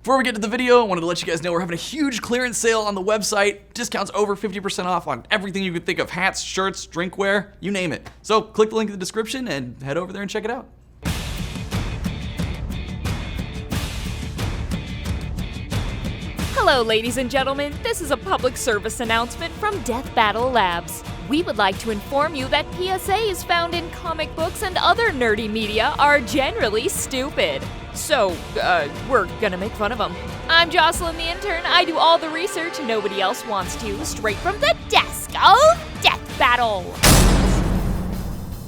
Before we get to the video, I wanted to let you guys know we're having a huge clearance sale on the website. Discounts over 50% off on everything you could think of: hats, shirts, drinkware, you name it. So click the link in the description and head over there and check it out. Hello, ladies and gentlemen. This is a public service announcement from Death Battle Labs. We would like to inform you that PSAs found in comic books and other nerdy media are generally stupid. So, we're gonna make fun of them. I'm Jocelyn the intern. I do all the research nobody else wants to, straight from the desk of Death Battle.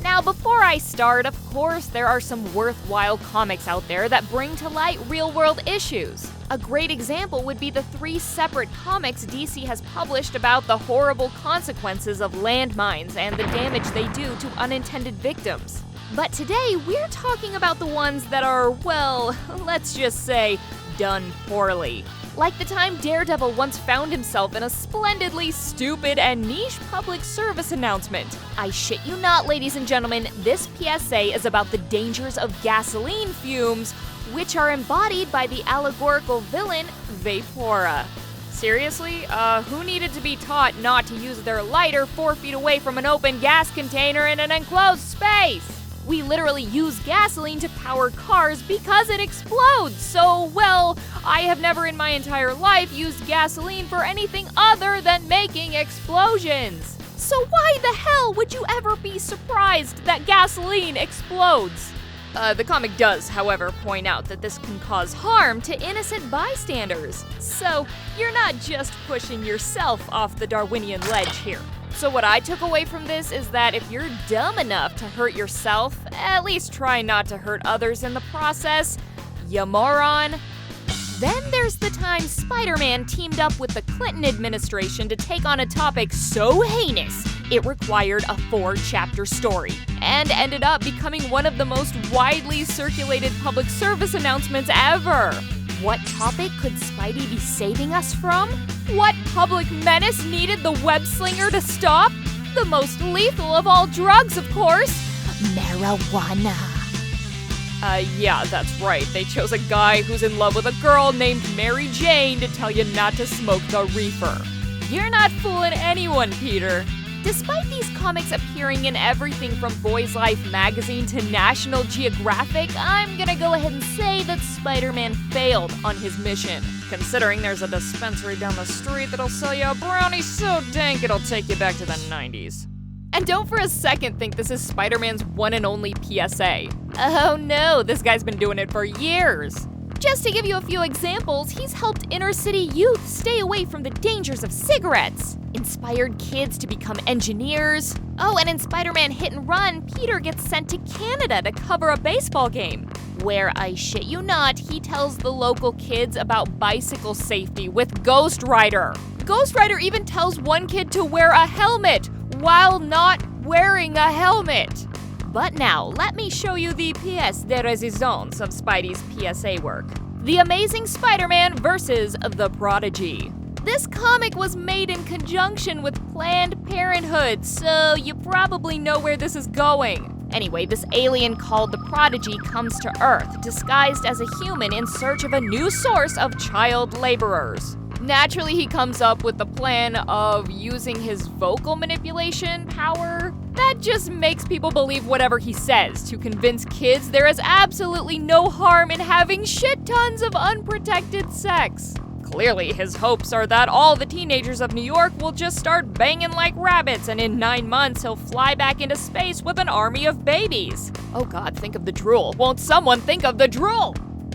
Now, before I start, of course, there are some worthwhile comics out there that bring to light real-world issues. A great example would be the 3 separate comics DC has published about the horrible consequences of landmines and the damage they do to unintended victims. But today, we're talking about the ones that are, well, let's just say, done poorly. Like the time Daredevil once found himself in a splendidly stupid and niche public service announcement. I shit you not, ladies and gentlemen, this PSA is about the dangers of gasoline fumes, which are embodied by the allegorical villain, Vapora. Seriously? Who needed to be taught not to use their lighter 4 feet away from an open gas container in an enclosed space? We literally use gasoline to power cars because it explodes, so, well, I have never in my entire life used gasoline for anything other than making explosions. So why the hell would you ever be surprised that gasoline explodes? The comic does, however, point out that this can cause harm to innocent bystanders. So, you're not just pushing yourself off the Darwinian ledge here. So what I took away from this is that if you're dumb enough to hurt yourself, at least try not to hurt others in the process, you moron. Then there's the time Spider-Man teamed up with the Clinton administration to take on a topic so heinous it required a 4-chapter story, and ended up becoming one of the most widely circulated public service announcements ever. What topic could Spidey be saving us from? What public menace needed the web slinger to stop? The most lethal of all drugs, of course, marijuana. Yeah, that's right. They chose a guy who's in love with a girl named Mary Jane to tell you not to smoke the reefer. You're not fooling anyone, Peter. Despite these comics appearing in everything from Boys Life magazine to National Geographic, I'm gonna go ahead and say that Spider-Man failed on his mission, considering there's a dispensary down the street that'll sell you a brownie so dank it'll take you back to the 90s. And don't for a second think this is Spider-Man's one and only PSA. Oh no, this guy's been doing it for years. Just to give you a few examples, he's helped inner-city youth stay away from the dangers of cigarettes, inspired kids to become engineers. Oh, and in Spider-Man Hit and Run, Peter gets sent to Canada to cover a baseball game, where, I shit you not, he tells the local kids about bicycle safety with Ghost Rider. Ghost Rider even tells one kid to wear a helmet while not wearing a helmet. But now, let me show you the pièce de résistance of Spidey's PSA work. The Amazing Spider-Man versus The Prodigy. This comic was made in conjunction with Planned Parenthood, so you probably know where this is going. Anyway, this alien called the Prodigy comes to Earth, disguised as a human in search of a new source of child laborers. Naturally, he comes up with the plan of using his vocal manipulation power. That just makes people believe whatever he says to convince kids there is absolutely no harm in having shit tons of unprotected sex. Clearly, his hopes are that all the teenagers of New York will just start banging like rabbits, and in 9 months he'll fly back into space with an army of babies. Oh god, think of the drool. Won't someone think of the drool?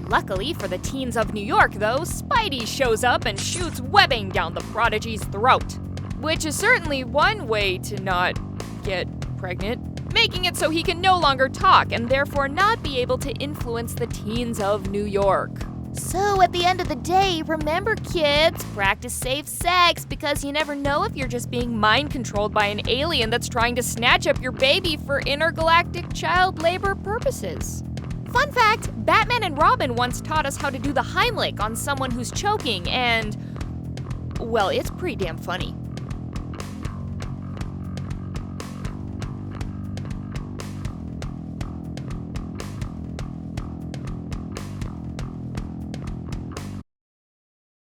Luckily for the teens of New York, though, Spidey shows up and shoots webbing down the Prodigy's throat. Which is certainly one way to not get pregnant, making it so he can no longer talk and therefore not be able to influence the teens of New York. So at the end of the day, remember kids, practice safe sex because you never know if you're just being mind controlled by an alien that's trying to snatch up your baby for intergalactic child labor purposes. Fun fact, Batman and Robin once taught us how to do the Heimlich on someone who's choking and, well, it's pretty damn funny.